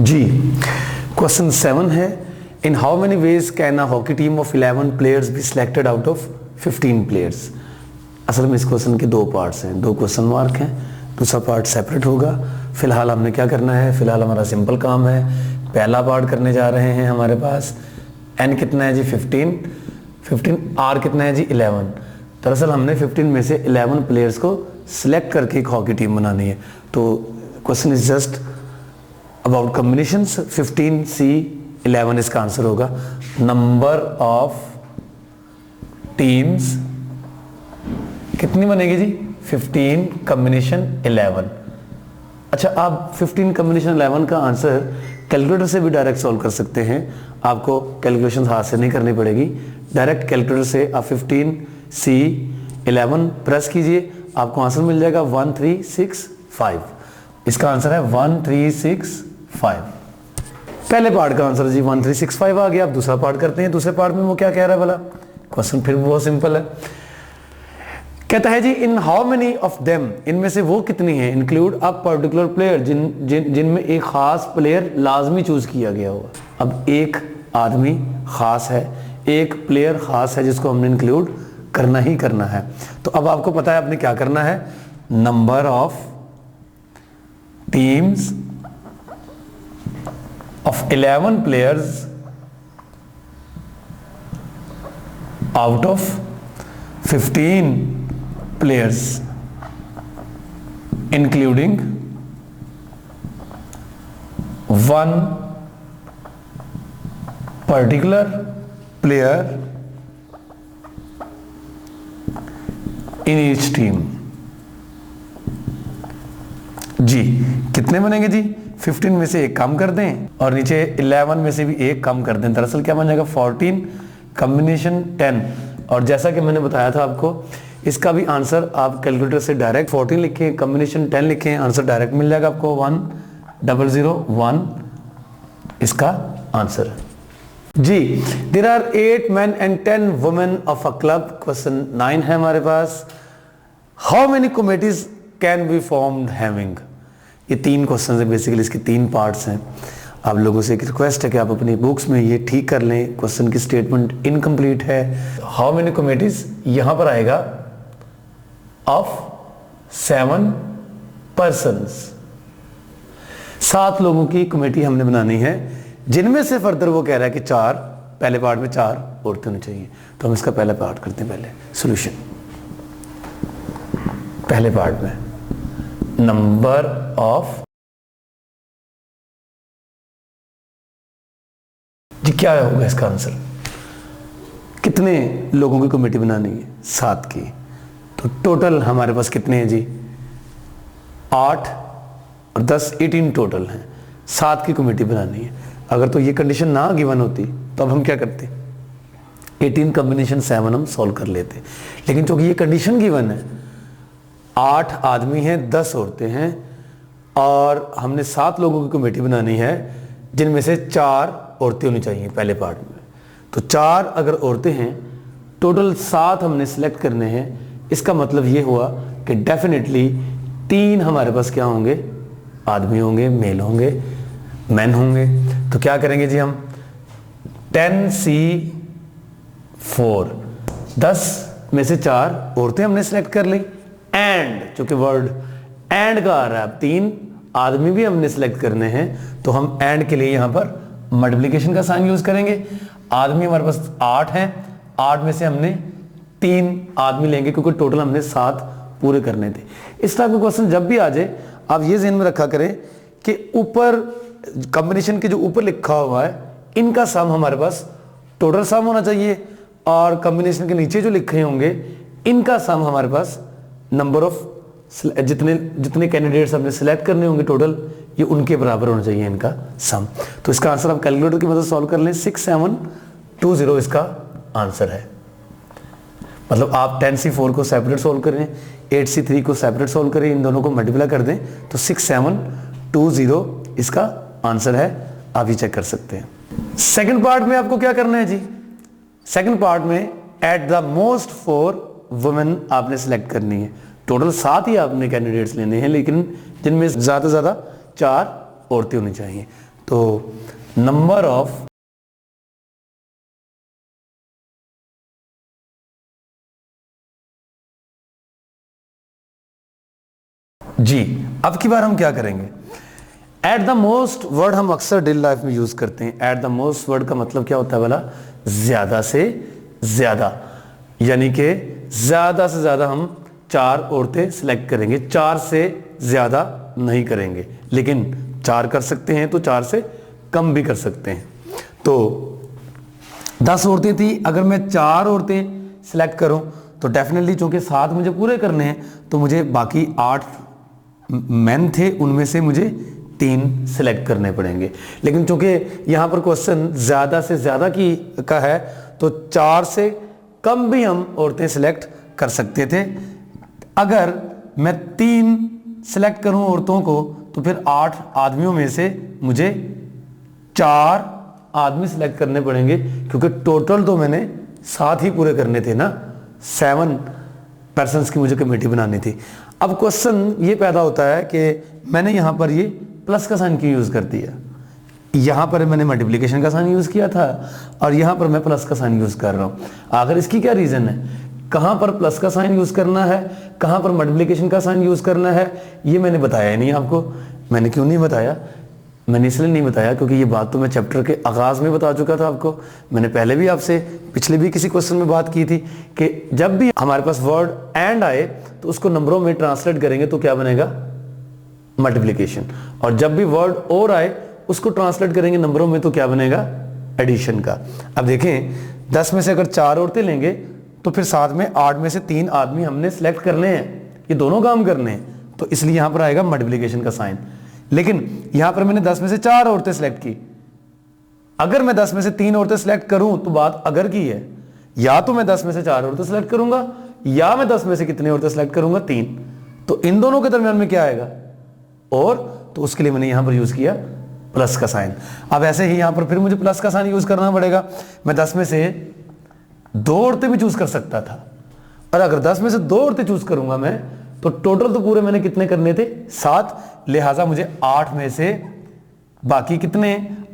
जी, question 7 है, इन how many ways can a hockey team of 11 players be selected out of 15 players. असल में इस question के दो पार्ट्स हैं, दो क्वेश्चन मार्क हैं, दूसरा पार्ट सेपरेट होगा। फिलहाल हमने क्या करना है, फिलहाल हमारा सिंपल काम है, पहला पार्ट करने जा रहे हैं। हमारे पास n कितना है जी 15, r कितना है जी 11। दरअसल हमने 15 में से 11 प्लेयर्स को सिलेक्ट करके एक हॉकी टीम बनानी है। तो question is just about combinations. 15C11 इसका आंसर होगा। नंबर ऑफ टीम्स कितनी बनेगी जी 15 कॉम्बिनेशन 11। अच्छा, आप 15 कॉम्बिनेशन 11 का आंसर कैलकुलेटर से भी डायरेक्ट सॉल्व कर सकते हैं। आपको कैलकुलेशन हाथ से नहीं करनी पड़ेगी, डायरेक्ट कैलकुलेटर से आप 15C11 प्रेस कीजिए, आपको आंसर मिल जाएगा 1365। इसका आंसर है 1365। पहले पार्ट का आंसर जी 1365 आ गया। अब दूसरा पार्ट करते हैं। दूसरे पार्ट में वो क्या कह रहा है भला, क्वेश्चन फिर बहुत सिंपल है। कहता है जी in how many of them, इनमें से वो कितनी है, इंक्लूड अ पर्टिकुलर प्लेयर, जिनमें एक खास प्लेयर लाजमी चूज किया गया होगा। अब एक आदमी खास है, एक प्लेयर खास है जिसको हमने इंक्लूड करना ही करना है। तो अब आपको पता है आपने क्या करना है, number of teams of 11 players out of 15 players including one particular player in each team. जी, कितने बनेंगे जी 15 में से एक कम कर दें और नीचे 11 में से भी एक कम कर दें। दरअसल क्या बन जाएगा 14 कॉम्बिनेशन 10। और जैसा कि मैंने बताया था आपको, इसका भी आंसर आप कैलकुलेटर से डायरेक्ट 14 लिखें, कॉम्बिनेशन 10 लिखें, आंसर डायरेक्ट मिल जाएगा आपको 1001 इसका आंसर है जी। There are 8 men and 10 women of a club। Question 9 है हमारे पास। How many committees can be formed having. ये 3 क्वेश्चन है, बेसिकली इसके 3 पार्ट्स हैं। आप लोगों से एक रिक्वेस्ट है कि आप अपनी बुक्स में ये ठीक कर लें, क्वेश्चन की स्टेटमेंट इनकम्प्लीट है। हाउ मेनी कमिटीज यहां पर आएगा ऑफ 7 persons। 7 लोगों की कमेटी हमने बनानी है, जिनमें से फर्दर वो कह रहा है कि 4, पहले पार्ट में 4 औरतें होनी चाहिए। तो हम इसका पहला पार्ट करते हैं। पहले सॉल्यूशन, पहले पार्ट में नंबर ऑफ, जी क्या होगा इसका आंसर, कितने लोगों की कमेटी बनानी है, 7 की। तो टोटल हमारे पास कितने हैं जी 8 और 10 18 टोटल हैं। 7 की कमेटी बनानी है। अगर तो ये कंडीशन ना गिवन होती तो अब हम क्या करते, 18 कॉम्बिनेशन 7 हम सॉल्व कर लेते। लेकिन चूंकि ये कंडीशन गिवन है, 8 आदमी हैं, 10 औरतें हैं और हमने 7 लोगों की कमेटी बनानी है, जिनमें से 4 औरतें होनी चाहिए पहले पार्ट में। तो 4 अगर औरतें हैं, टोटल 7 हमने सिलेक्ट करने हैं। इसका मतलब ये हुआ कि डेफिनेटली 3 हमारे पास क्या होंगे, आदमी होंगे, मेल होंगे, मैन होंगे। तो क्या करेंगे जी हम 10C4, 10 में से 4 औरतें हमने सिलेक्ट कर ली। एंड चूंकि वर्ड एंड का आ रहा है, 3 आदमी भी हमने सिलेक्ट करने हैं, तो हम एंड के लिए यहां पर मल्टीप्लिकेशन का साइन यूज करेंगे। आदमी हमारे पास 8 हैं, 8 में से हमने 3 आदमी लेंगे, क्योंकि टोटल हमने 7 पूरे करने थे। इस टाइप का क्वेश्चन जब भी आ जाए, आप ये ध्यान में रखा करें कि ऊपर कॉम्बिनेशन के जो ऊपर लिखा हुआ है, इनका सम हमारे पास टोटल सम होना चाहिए, और कॉम्बिनेशन के नीचे जो लिखे होंगे, इनका सम हमारे पास नंबर ऑफ जितने कैंडिडेट्स हमने सिलेक्ट करने होंगे टोटल, ये उनके बराबर होना चाहिए इनका सम। तो इसका आंसर आप कैलकुलेटर की मदद सॉल्व कर लें। 6720 इसका आंसर है। मतलब आप 10C4 को सेपरेट सॉल्व करें, 8C3 को सेपरेट सॉल्व करें, इन दोनों को मल्टीप्लाई कर दें तो 6720 इसका आंसर है। आप ये चेक कर सकते हैं। सेकंड पार्ट में आपको क्या करना है जी, सेकंड पार्ट में एट द मोस्ट 4 वुमेन आपने सिलेक्ट करनी है। टोटल 7 ही आपने कैंडिडेट्स लेने हैं, लेकिन जिनमें ज्यादा से ज्यादा 4 औरतें होनी चाहिए। तो तो नंबर ऑफ जी, अब की बार हम क्या करेंगे, एट द मोस्ट वर्ड हम अक्सर डेली लाइफ में यूज करते हैं। एट द मोस्ट वर्ड का मतलब क्या होता है वाला, ज्यादा से ज्यादा, यानी कि ज्यादा से ज्यादा हम 4 औरतें सिलेक्ट करेंगे, 4 से ज्यादा नहीं करेंगे, लेकिन 4 कर सकते हैं तो 4 से कम भी कर सकते हैं। तो 10 औरतें थी, अगर मैं 4 औरतें सिलेक्ट करूं तो डेफिनेटली चूंकि 7 मुझे पूरे करने हैं तो मुझे बाकी 8 मेन थे, उनमें से मुझे 3 सिलेक्ट करने पड़ेंगे। लेकिन चूंकि यहां पर क्वेश्चन ज्यादा से ज्यादा की का है तो 4 से कम भी हम औरतें सिलेक्ट कर सकते थे। अगर मैं 3 सिलेक्ट करूं औरतों को तो फिर 8 आदमियों में से मुझे 4 आदमी सिलेक्ट करने पड़ेंगे, क्योंकि टोटल तो मैंने 7 ही पूरे करने थे ना, 7 पर्सन्स की मुझे कमेटी बनानी थी। अब क्वेश्चन ये पैदा होता है कि मैंने यहां पर ये प्लस का साइन क्यों यूज कर दिया, यहां पर मैंने मल्टीप्लिकेशन का साइन यूज किया था और यहां पर मैं प्लस का साइन यूज कर रहा हूं। आखिर इसकी क्या रीजन है, कहां पर प्लस का साइन यूज करना है, कहां पर मल्टीप्लिकेशन का साइन यूज करना है, ये मैंने बताया ही नहीं आपको। मैंने क्यों नहीं बताया, मैंने इसलिए नहीं बताया क्योंकि ये बात तो मैं चैप्टर के आगाज में बता चुका था आपको। मैंने पहले भी आपसे पिछले भी किसी क्वेश्चन में बात की थी कि जब भी हमारे पास वर्ड एंड आए तो उसको नंबरों में ट्रांसलेट करेंगे तो क्या बनेगा, मल्टीप्लिकेशन, और जब भी वर्ड और आए उसको ट्रांसलेट करेंगे नंबरों में तो क्या बनेगा, एडिशन का। अब देखें 10 में से अगर 4 औरतें लेंगे तो फिर साथ में 8 में से 3 आदमी हमने सिलेक्ट करने हैं, ये दोनों काम करने हैं, तो इसलिए यहां पर आएगा मल्टीप्लिकेशन का साइन। लेकिन यहां पर मैंने 10 में से 4 औरतें सिलेक्ट की, अगर मैं 10 में से 3 औरतें सिलेक्ट करूं तो बात अगर की है, या तो मैं 10 में से 4 औरतें सिलेक्ट करूंगा या मैं 10 में से कितने औरतें सिलेक्ट करूंगा, 3, तो इन दोनों के दरमियान में क्या आएगा, और, तो उसके लिए मैंने यहां पर यूज किया प्लस का साइन। अब ऐसे ही यहां पर फिर मुझे प्लस का साइन यूज करना पड़ेगा। मैं 10 में से 2 औरतें भी चूज कर सकता था, और अगर 10 में से 2 औरतें चूज करूंगा मैं तो टोटल तो पूरे मैंने कितने करने थे, 7, लिहाजा मुझे 8 में से बाकी कितने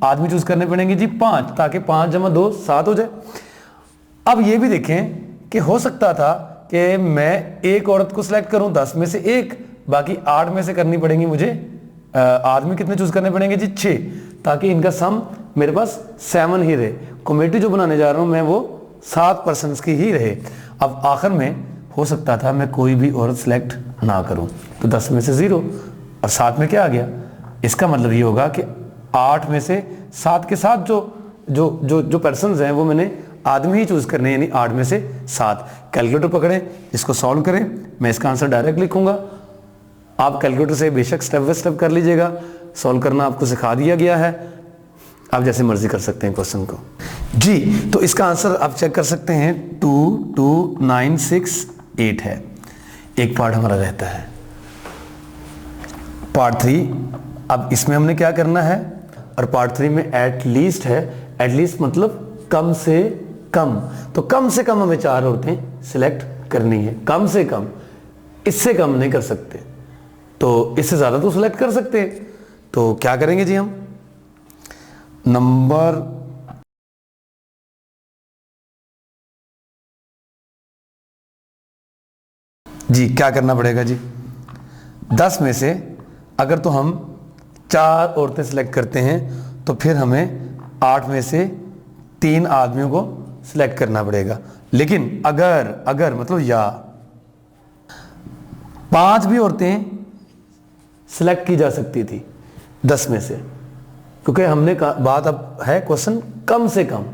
आदमी चूज करने पड़ेंगे जी, 5, ताकि 5 + 2 7 हो जाए। अब ये भी देखें कि हो सकता था कि मैं एक औरत को सिलेक्ट करूं 10 में से 1, बाकी 8 में से करनी पड़ेंगी मुझे, आदमी कितने चूज करने पड़ेंगे जी, 6, ताकि इनका सम मेरे पास 7 ही रहे। कमेटी जो बनाने जा रहा हूं मैं वो 7 पर्सन्स की ही रहे। अब आखिर में हो सकता था मैं कोई भी औरत सिलेक्ट ना करूं, तो 10 में से 0 और 7 में क्या आ गया, इसका मतलब ये होगा कि 8 में से 7 के साथ जो जो जो जो पर्सन्स हैं वो मैंने आदमी ही चूज करने, यानी 8 में से 7। कैलकुलेटर पकड़ें, इसको सॉल्व करें, मैं इसका आंसर डायरेक्ट लिखूंगा, आप कैलकुलेटर से बेशक स्टेप बाय स्टेप कर लीजिएगा, सॉल्व करना आपको सिखा दिया गया है, आप जैसे मर्जी कर सकते हैं क्वेश्चन को जी। तो इसका आंसर आप चेक कर सकते हैं, 2 2 9 6 8 है। एक पार्ट हमारा रहता है, पार्ट 3। अब इसमें हमने क्या करना है, और पार्ट 3 में एट लीस्ट है, एट लीस्ट मतलब कम से कम, तो कम से कम हमें 4 औरतें सिलेक्ट करनी है, कम से कम, इससे कम नहीं कर सकते, तो इससे ज्यादा तो सिलेक्ट कर सकते हैं। तो क्या करेंगे जी, हम नंबर जी क्या करना पड़ेगा जी, 10 में से अगर तो हम 4 औरतें सिलेक्ट करते हैं तो फिर हमें 8 में से 3 आदमियों को सिलेक्ट करना पड़ेगा। लेकिन अगर मतलब या 5 भी औरतें सिलेक्ट की जा सकती थी 10 में से, क्योंकि हमने बात अब है क्वेश्चन कम से कम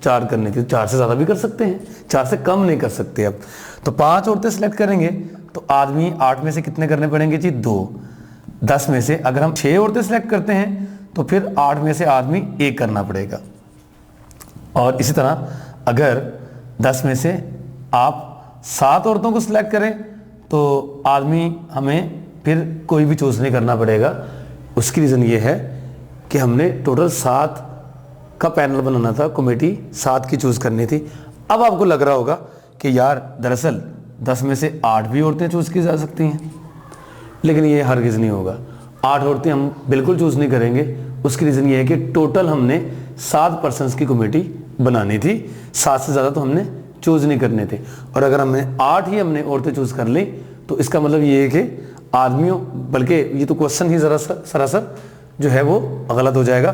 4 करने की, 4 से ज्यादा भी कर सकते हैं, 4 से कम नहीं कर सकते। अब तो 5 औरतें सिलेक्ट करेंगे तो आदमी 8 में से कितने करने पड़ेंगे जी, 2। 10 में से अगर हम 6 औरतें सिलेक्ट करते हैं तो फिर 8 में से आदमी 1 करना पड़ेगा। और इसी तरह अगर 10 में से आप 7 औरतों को सिलेक्ट करें तो आदमी हमें फिर कोई भी चूज नहीं करना पड़ेगा। उसकी रीज़न ये है कि हमने टोटल 7 का पैनल बनाना था, कमेटी 7 की चूज करनी थी। अब आपको लग रहा होगा कि यार दरअसल 10 में से 8 भी औरतें चूज की जा सकती हैं, लेकिन ये हरगिज़ नहीं होगा। 8 औरतें हम बिल्कुल चूज नहीं करेंगे। उसकी रीजन ये है कि टोटल हमने 7 पर्सन्स की कमेटी बनानी थी, 7 से ज्यादा तो हमने चूज नहीं करने थे। और अगर हमने 8 ही हमने औरतें चूज कर ली तो इसका मतलब ये है कि आदमियों, बल्कि ये तो क्वेश्चन ही सरासर जो है वो गलत हो जाएगा।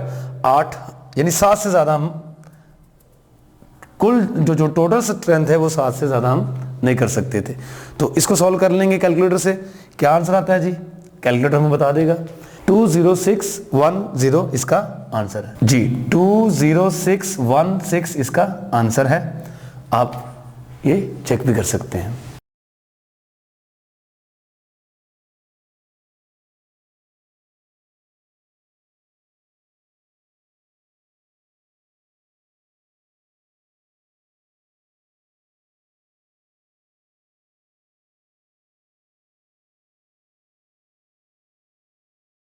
8 यानी 7 से ज्यादा हम कुल जो टोटल स्ट्रेंथ है वो 7 से ज्यादा हम नहीं कर सकते थे। तो इसको सॉल्व कर लेंगे कैलकुलेटर से। क्या आंसर आता है जी? कैलकुलेटर हमें बता देगा। 20610 इसका आंसर है जी। 20616 इसका आंसर है। आप ये चेक भी कर सकते हैं।